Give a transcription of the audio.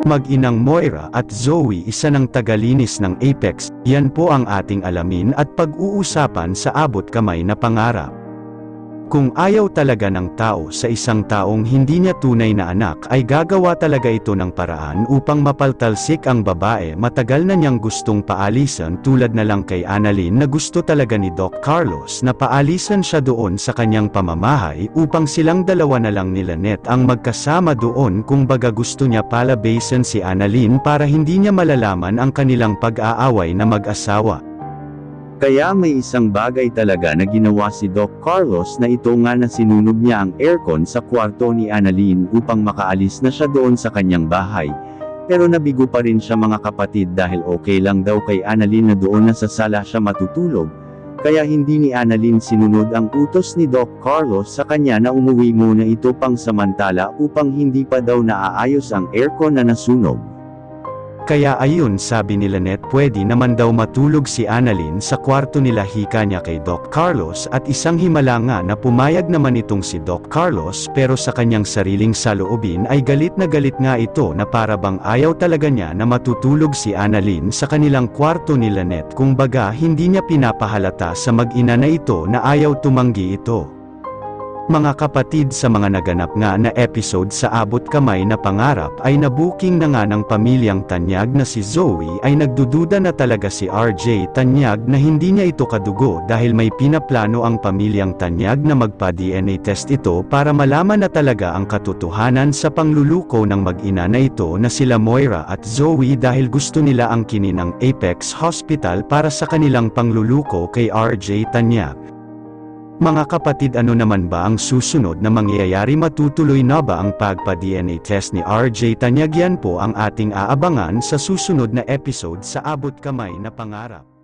mag-inang Moira at Zoe isa ng tagalinis ng Apex, yan po ang ating alamin at pag-uusapan sa Abot Kamay na Pangarap. Kung ayaw talaga ng tao sa isang taong hindi niya tunay na anak ay gagawa talaga ito ng paraan upang mapaltalsik ang babae. Matagal na niyang gustong paalisan tulad na lang kay Annalyn na gusto talaga ni Doc Carlos na paalisan siya doon sa kanyang pamamahay upang silang dalawa na lang ni Lynette ang magkasama doon. Kung baga gusto niya palabasin si Annalyn para hindi niya malalaman ang kanilang pag-aaway na mag-asawa. Kaya may isang bagay talaga na ginawa si Doc Carlos na ito nga na sinunog niya ang aircon sa kwarto ni Annalyn upang makaalis na siya doon sa kanyang bahay. Pero nabigo pa rin siya mga kapatid dahil okay lang daw kay Annalyn na doon na sa sala siya matutulog. Kaya hindi ni Annalyn sinunod ang utos ni Doc Carlos sa kanya na umuwi muna ito pang samantala upang hindi pa daw naaayos ang aircon na nasunog. Kaya ayun, sabi ni Lynette pwede naman daw matulog si Annalyn sa kwarto nila, hika niya kay Doc Carlos at isang himala nga na pumayag naman itong si Doc Carlos, pero sa kanyang sariling saloobin ay galit na galit nga ito na para bang ayaw talaga niya na matutulog si Annalyn sa kanilang kwarto ni Lynette. Kung baga hindi niya pinapahalata sa mag-ina na ito na ayaw tumanggi ito. Mga kapatid, sa mga naganap nga na episode sa Abot Kamay na Pangarap ay nabuking na nga ng pamilyang Tanyag na si Zoe ay nagdududa na talaga si RJ Tanyag na hindi niya ito kadugo dahil may pinaplano ang pamilyang Tanyag na magpa-DNA test ito para malaman na talaga ang katotohanan sa pangluluko ng mag-ina na ito na sila Moira at Zoe dahil gusto nila ang kinin ng Apex Hospital para sa kanilang pangluluko kay RJ Tanyag. Mga kapatid, ano naman ba ang susunod na mangyayari? Matutuloy na ba ang pagpa-DNA test ni RJ Tanyag? Yan po ang ating aabangan sa susunod na episode sa Abot Kamay na Pangarap.